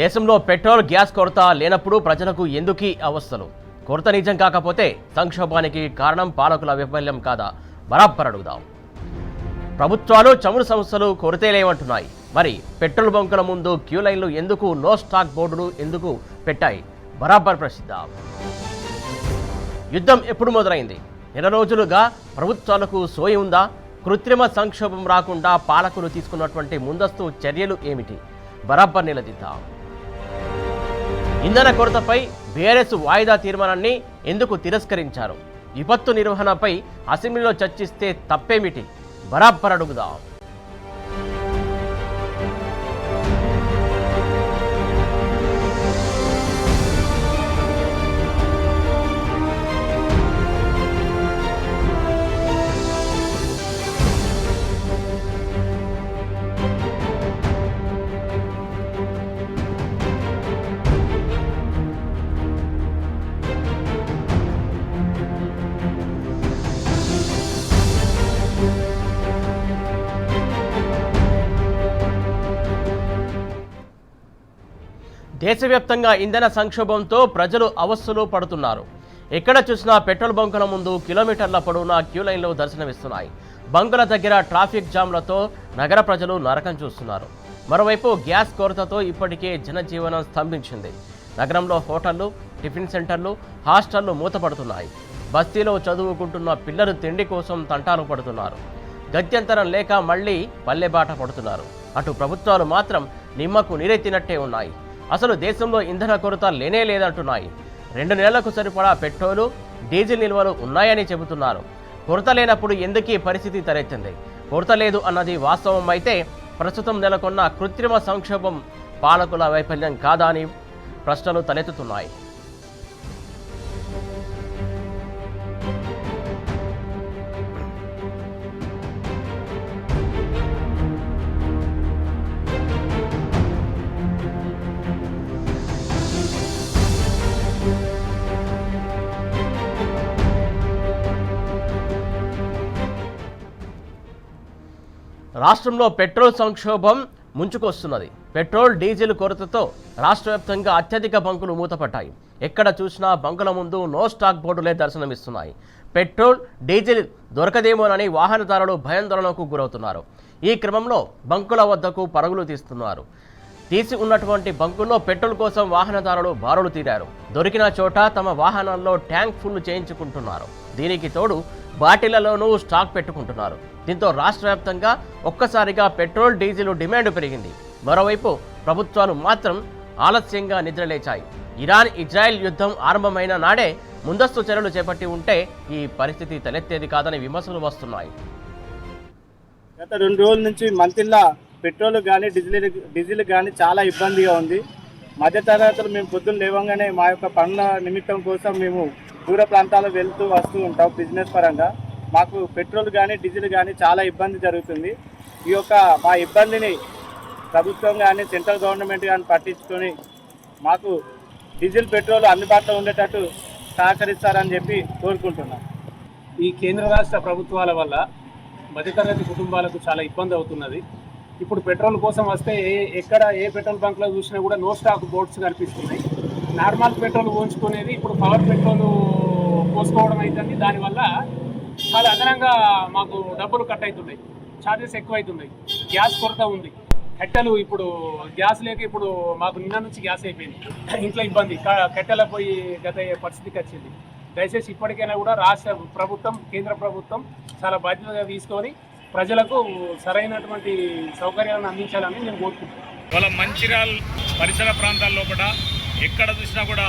దేశంలో petrol gas కొరత లేనప్పుడు ప్రజలకు ఎందుకీ అవస్థలు? కొరత నిజం కాకపోతే సంక్షోభానికి కారణం పాలకుల వైఫల్యం కాదా? బరాబర్ అడుగుదాం. ప్రభుత్వాలు చమురు సంస్థలు కొరతే లేవంటున్నాయి. మరి పెట్రోల్ బంకుల ముందు క్యూ లైన్లు ఎందుకు, నో స్టాక్ బోర్డులు ఎందుకు పెట్టాయి? బరాబర్ ప్రసిద్దాం. యుద్ధం ఎప్పుడు మొదలైంది? నెల రోజులుగా ప్రభుత్వాలకు సోయి ఉందా? కృత్రిమ సంక్షోభం రాకుండా పాలకులు తీసుకున్నటువంటి ముందస్తు చర్యలు ఏమిటి? బరాబర్ నిలదీద్దాం. ఇంధన కొరతపై బీఆర్ఎస్ వాయిదా తీర్మానాన్ని ఎందుకు తిరస్కరించారు? విపత్తు నిర్వహణపై అసెంబ్లీలో చర్చిస్తే తప్పేమిటి? బరాబర్ అడుగుదాం. దేశవ్యాప్తంగా ఇంధన సంక్షోభంతో ప్రజలు అవస్థలు పడుతున్నారు. ఎక్కడ చూసినా పెట్రోల్ బంకుల ముందు కిలోమీటర్ల పొడవునా క్యూ లైన్లు దర్శనమిస్తున్నాయి. బంకుల దగ్గర ట్రాఫిక్ జామ్లతో నగర ప్రజలు నరకం చూస్తున్నారు. మరోవైపు గ్యాస్ కొరతతో ఇప్పటికే జనజీవనం స్తంభించింది. నగరంలో హోటళ్లు, టిఫిన్ సెంటర్లు, హాస్టళ్లు మూతపడుతున్నాయి. బస్తీలో చదువుకుంటున్న పిల్లలు తిండి కోసం తంటాలు పడుతున్నారు. గత్యంతరం లేక మళ్లీ పల్లెబాట పడుతున్నారు. అటు ప్రభుత్వాలు మాత్రం నిమ్మకు నీరెత్తినట్టే ఉన్నాయి. అసలు దేశంలో ఇంధన కొరత లేనే లేదంటున్నాయి. 2 నెలలకు సరిపడా పెట్రోలు, డీజిల్ నిల్వలు ఉన్నాయని చెబుతున్నారు. కొరత లేనప్పుడు ఎందుకీ పరిస్థితి తలెత్తింది? కొరత లేదు అన్నది వాస్తవం అయితే ప్రస్తుతం నెలకొన్న కృత్రిమ సంక్షోభం పాలకుల వైఫల్యం కాదా అని ప్రశ్నలు తలెత్తుతున్నాయి. రాష్ట్రంలో పెట్రోల్ సంక్షోభం ముంచుకొస్తున్నది. పెట్రోల్, డీజిల్ కొరతతో రాష్ట్ర వ్యాప్తంగా అత్యధిక బంకులు మూతపడ్డాయి. ఎక్కడ చూసినా బంకుల ముందు నో స్టాక్ బోర్డులే దర్శనమిస్తున్నాయి. పెట్రోల్, డీజిల్ దొరకదేమోనని వాహనదారులు భయాందోళనకు గురవుతున్నారు. ఈ క్రమంలో బంకుల వద్దకు పరుగులు తీసి ఉన్నటువంటి బంకుల్లో పెట్రోల్ కోసం వాహనదారులు బారులు తీరారు. దొరికిన చోట తమ వాహనాల్లో ట్యాంక్ ఫుల్ చేయించుకుంటున్నారు. దీనికి తోడు బాటిళ్లలోనూ స్టాక్ పెట్టుకుంటున్నారు. దీంతో రాష్ట్ర వ్యాప్తంగా ఒక్కసారిగా పెట్రోల్, డీజిల్ డిమాండ్ పెరిగింది. మరోవైపు ప్రభుత్వాలు మాత్రం ఆలస్యంగా నిద్రలేచాయి. ఇరాన్, ఇజ్రాయెల్ యుద్ధం ఆరంభమైన నాడే ముందస్తు చర్యలు చేపట్టి ఉంటే ఈ పరిస్థితి తలెత్తేది కాదని విమర్శలు వస్తున్నాయి. గత 2 రోజుల నుంచి మంతిల్లా పెట్రోల్ కానీ డీజిల్ కానీ చాలా ఇబ్బందిగా ఉంది. మధ్యతరగతులు మేము పొద్దున్న లేవగానే మా యొక్క పనుల నిమిత్తం కోసం మేము దూర ప్రాంతాలకు వెళ్తూ వస్తూ ఉంటాం. బిజినెస్ పరంగా మాకు పెట్రోల్ కానీ డీజిల్ కానీ చాలా ఇబ్బంది జరుగుతుంది. ఈ యొక్క మా ఇబ్బందిని ప్రభుత్వం కానీ సెంట్రల్ గవర్నమెంట్ కానీ పట్టించుకొని మాకు డీజిల్, పెట్రోల్ అందుబాటులో ఉండేటట్టు సహకరిస్తారని చెప్పి కోరుకుంటున్నాం. ఈ కేంద్ర రాష్ట్ర ప్రభుత్వాల వల్ల మధ్యతరగతి కుటుంబాలకు చాలా ఇబ్బంది అవుతున్నది. ఇప్పుడు పెట్రోల్ కోసం వస్తే ఎక్కడ ఏ పెట్రోల్ బంక్లో చూసినా కూడా నో స్టాక్ బోర్డ్స్ కనిపిస్తున్నాయి. నార్మల్ పెట్రోల్ పోయించుకునేది ఇప్పుడు పవర్ పెట్రోల్ పోసుకోవడం అవుతుంది. దానివల్ల చాలా అదనంగా మాకు డబ్బులు కట్ అవుతున్నాయి, ఛార్జెస్ ఎక్కువ అవుతున్నాయి. గ్యాస్ కొరత ఉంది. కట్టెలు ఇప్పుడు గ్యాస్ లేక ఇప్పుడు మాకు నిన్న నుంచి గ్యాస్ అయిపోయింది. ఇంట్లో ఇబ్బంది, కట్టెల పోయి గత పరిస్థితికి వచ్చింది. దయచేసి ఇప్పటికైనా కూడా రాష్ట్ర ప్రభుత్వం, కేంద్ర ప్రభుత్వం చాలా బాధ్యతగా తీసుకొని ప్రజలకు సరైనటువంటి సౌకర్యాలను అందించాలని నేను కోరుకుంటున్నాను. వాళ్ళ మంచిర్యాల పరిసర ప్రాంతాల్లో కూడా ఎక్కడ చూసినా కూడా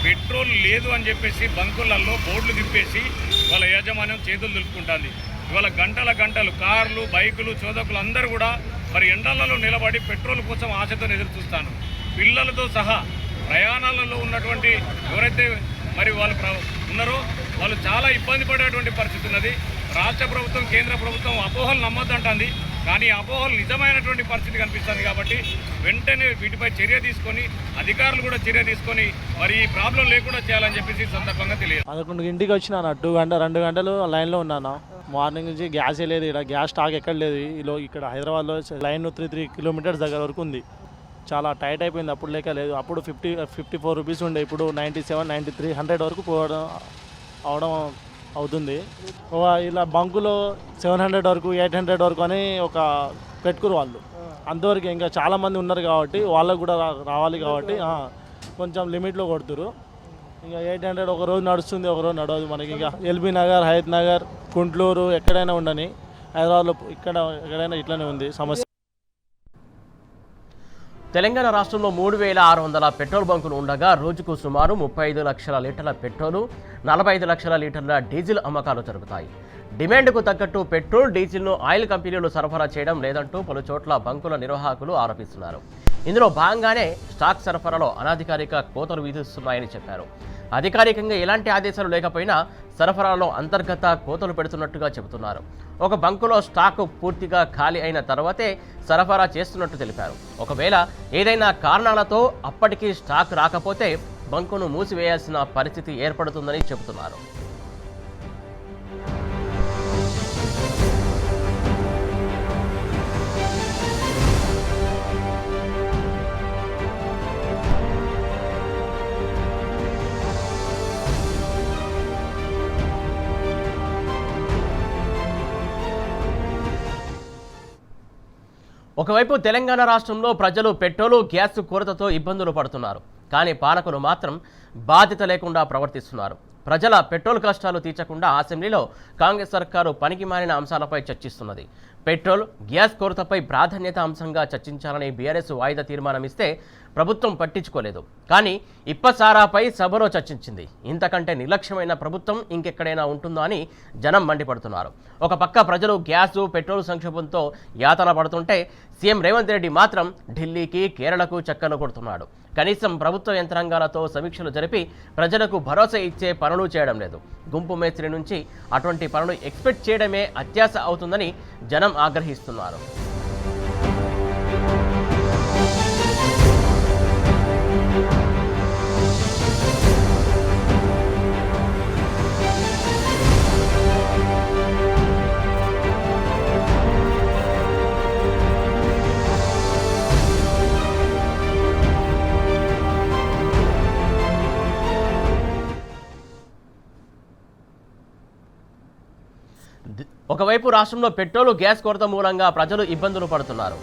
పెట్రోల్ లేదు అని చెప్పేసి బంకులలో బోర్డులు తిప్పేసి వాళ్ళ యాజమాన్యం చేతులు దులుపుకుంటుంది. ఇవాళ గంటలు కార్లు, బైకులు, చోదకులు అందరూ కూడా మరి ఎండలలో నిలబడి పెట్రోల్ కోసం ఆశతో ఎదురు చూస్తాను. పిల్లలతో సహా ప్రయాణాలలో ఉన్నటువంటి ఎవరైతే మరి వాళ్ళు ఉన్నారో వాళ్ళు చాలా ఇబ్బంది పడేటువంటి పరిస్థితి ఉన్నది. రాష్ట్ర ప్రభుత్వం, కేంద్ర ప్రభుత్వం అపోహలు నమ్మొద్దంటుంది. కానీ అపోహలు నిజమైనటువంటి పరిస్థితి కనిపిస్తుంది. కాబట్టి వెంటనే వీటిపై చర్య తీసుకొని అధికారులు కూడా చర్య తీసుకొని మరి ఈ ప్రాబ్లం లేకుండా చేయాలని చెప్పేసి సందర్భంగా తెలియదు. 11ంటికి వచ్చినా 2 గంటలు లైన్లో ఉన్నాను. మార్నింగ్ నుంచి గ్యాసే లేదు. ఇక్కడ గ్యాస్ స్టాక్ ఎక్కడ లేదు. ఇక్కడ హైదరాబాద్లో లైన్ 3 కిలోమీటర్స్ దగ్గర వరకు ఉంది. చాలా టైట్ అయిపోయింది. అప్పుడు లేక లేదు. అప్పుడు 54 రూపీస్ ఉండే, ఇప్పుడు 97, 93, 100 వరకు పోవడం అవడం అవుతుంది. ఇలా బంకులో 700 వరకు 800 వరకు అని ఒక పెట్టుకురు వాళ్ళు. అంతవరకు ఇంకా చాలామంది ఉన్నారు కాబట్టి వాళ్ళకు కూడా రావాలి కాబట్టి కొంచెం లిమిట్లో కొడుతురు. ఇంకా 800 ఒక రోజు నడుస్తుంది, ఒక రోజు నడవదు మనకి. ఇంకా ఎల్బీ నగర్, హయత్ నగర్, గుంటూరు ఎక్కడైనా ఉండని, హైదరాబాద్లో ఎక్కడైనా ఇట్లనే ఉంది సమస్య. తెలంగాణ రాష్ట్రంలో 3,600 పెట్రోల్ బంకులు ఉండగా రోజుకు సుమారు 35 లక్షల లీటర్ల పెట్రోలు, 45 లక్షల లీటర్ల డీజిల్ అమ్మకాలు జరుగుతాయి. డిమాండ్కు తగ్గట్టు పెట్రోల్, డీజిల్ను ఆయిల్ కంపెనీలు సరఫరా చేయడం లేదంటూ పలు చోట్ల బంకుల నిర్వాహకులు ఆరోపిస్తున్నారు. ఇందులో భాగంగానే స్టాక్ సరఫరాలో అనధికారిక కోతలు విధిస్తున్నాయని చెప్పారు. అధికారికంగా ఎలాంటి ఆదేశాలు లేకపోయినా సరఫరాలో అంతర్గత కోతలు పెడుతున్నట్టుగా చెబుతున్నారు. ఒక బంకులో స్టాక్ పూర్తిగా ఖాళీ అయిన తర్వాతే సరఫరా చేస్తున్నట్టు తెలిపారు. ఒకవేళ ఏదైనా కారణాలతో అప్పటికీ స్టాక్ రాకపోతే బంకును మూసివేయాల్సిన పరిస్థితి ఏర్పడుతుందని చెబుతున్నారు. ఒకవైపు తెలంగాణ రాష్ట్రంలో ప్రజలు పెట్రోలు, గ్యాస్ కొరతతో ఇబ్బందులు పడుతున్నారు. కానీ పాలకులు మాత్రం బాధ్యత లేకుండా ప్రవర్తిస్తున్నారు. ప్రజల పెట్రోల్ కష్టాలు తీర్చకుండా అసెంబ్లీలో కాంగ్రెస్ సర్కారు పనికిమాలిన అంశాలపై చర్చిస్తున్నది. పెట్రోల్, గ్యాస్ కొరతపై ప్రాధాన్యత అంశంగా చర్చించాలని బీఆర్ఎస్ వాయిదా తీర్మానం ఇస్తే ప్రభుత్వం పట్టించుకోలేదు. కానీ ఇప్పసారాపై సభలో చర్చించింది. ఇంతకంటే నిర్లక్ష్యమైన ప్రభుత్వం ఇంకెక్కడైనా ఉంటుందా అని జనం మండిపడుతున్నారు. ఒక పక్క ప్రజలు గ్యాసు, పెట్రోల్ సంక్షోభంతో యాతన పడుతుంటే సీఎం రేవంత్ రెడ్డి మాత్రం ఢిల్లీకి, కేరళకు చక్కర్లు కొడుతున్నాడు. కనీసం ప్రభుత్వ యంత్రాంగాలతో సమీక్షలు జరిపి ప్రజలకు భరోసా ఇచ్చే పనులు చేయడం లేదు. గుంపు మేస్త్రి నుంచి అటువంటి పనులు ఎక్స్పెక్ట్ చేయడమే అత్యాశ అవుతుందని జనం ఆగ్రహిస్తున్నారు. ఒకవైపు రాష్ట్రంలో పెట్రోల్, గ్యాస్ కొరత మూలంగా ప్రజలు ఇబ్బందులు పడుతున్నారు.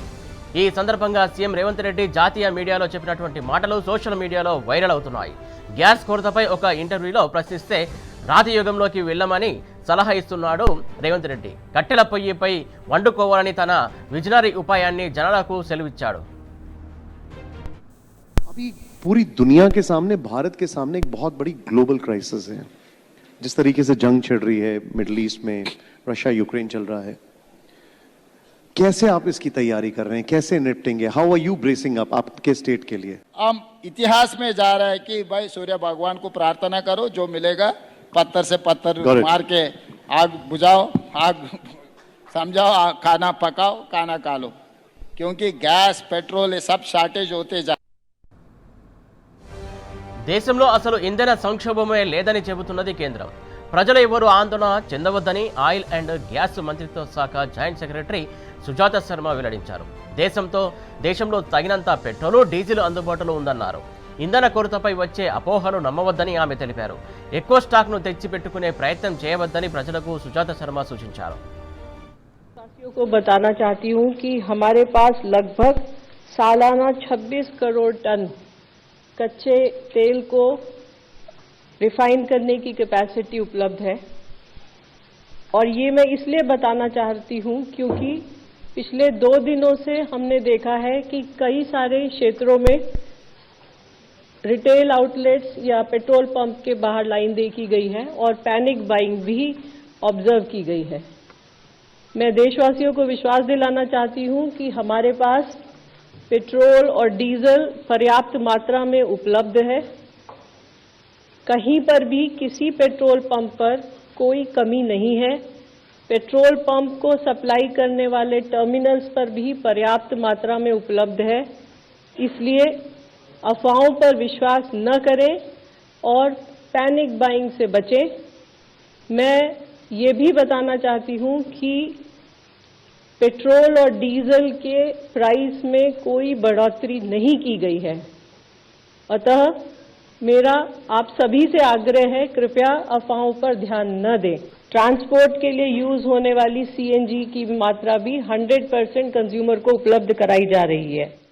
ఈ సందర్భంగా సీఎం రేవంత్ రెడ్డి జాతీయ మీడియాలో చెప్పినటువంటి మాటలు సోషల్ మీడియాలో వైరల్ అవుతున్నాయి. గ్యాస్ కొరతపై ఒక ఇంటర్వ్యూలో ప్రశ్నిస్తే రాతియుగంలోకి వెళ్ళమని సలహా ఇస్తున్నాడు రేవంత్ రెడ్డి. కట్టెల పొయ్యిపై వండుకోవాలని తన విజనరీ ఉపాయాన్ని జనాలకు సెలవిచ్చాడు. अभी पूरी दुनिया के सामने, भारत के सामने एक बहुत बड़ी ग्लोबल क्राइसिस है. जिस तरीके से जंग छिड़ रही है मिडिल ईस्ट में, रशिया यूक्रेन चल रहा है, कैसे आप इसकी तैयारी कर रहे हैं, कैसे निपटेंगे? How are you bracing up आपके स्टेट के लिए? हम इतिहास में जा रहे हैं कि भाई सूर्य भगवान को प्रार्थना करो, जो मिलेगा पत्थर से पत्थर मार के आग बुझाओ, आग समझाओ, खाना पकाओ, खाना खा लो, क्योंकि गैस पेट्रोल ये सब शॉर्टेज होते जा. దేశంలో అసలు ఇంధన సంక్షోభమే లేదని చెబుతున్నది కేంద్రం. ప్రజలు ఎవరు ఆందోళన చెందవద్దని ఆయిల్ అండ్ గ్యాస్ మంత్రిత్వ శాఖ జాయింట్ సెక్రటరీ సుజాత శర్మ వెల్లడించారు. దేశంలో తగినంత పెట్రోలు, డీజిల్ అందుబాటులో ఉందన్నారు. ఇంధన కొరతపై వచ్చే అపోహలు నమ్మవద్దని ఆమె తెలిపారు. ఎక్కువ స్టాక్ను తెచ్చిపెట్టుకునే ప్రయత్నం చేయవద్దని ప్రజలకు సుజాత శర్మ సూచించారు. वासियों को बताना चाहती हूं कि हमारे पास लगभग सालाना 26 करोड़ टन कच्चे तेल को रिफाइन करने की कैपेसिटी उपलब्ध है. और ये मैं इसलिए बताना चाहती हूं क्योंकि पिछले 2 दिनों से हमने देखा है कि कई सारे क्षेत्रों में रिटेल आउटलेट्स या पेट्रोल पंप के बाहर लाइन देखी गई है और पैनिक बाइंग भी ऑब्जर्व की गई है. मैं देशवासियों को विश्वास दिलाना चाहती हूं कि हमारे पास पेट्रोल और डीजल पर्याप्त मात्रा में उपलब्ध है. कहीं पर भी किसी पेट्रोल पंप पर कोई कमी नहीं है. पेट्रोल पंप को सप्लाई करने वाले टर्मिनल्स पर भी पर्याप्त मात्रा में उपलब्ध है. इसलिए अफवाहों पर विश्वास न करें और पैनिक बाइंग से बचें. मैं ये भी बताना चाहती हूं कि पेट्रोल और डीजल के प्राइस में कोई बढ़ोतरी नहीं की गई है। अतः मेरा आप सभी से आग्रह है, कृपया अफवाहों पर ध्यान न दें। ट्रांसपोर्ट के लिए यूज होने वाली सीएनजी की मात्रा भी 100% कंज्यूमर को उपलब्ध कराई जा रही है।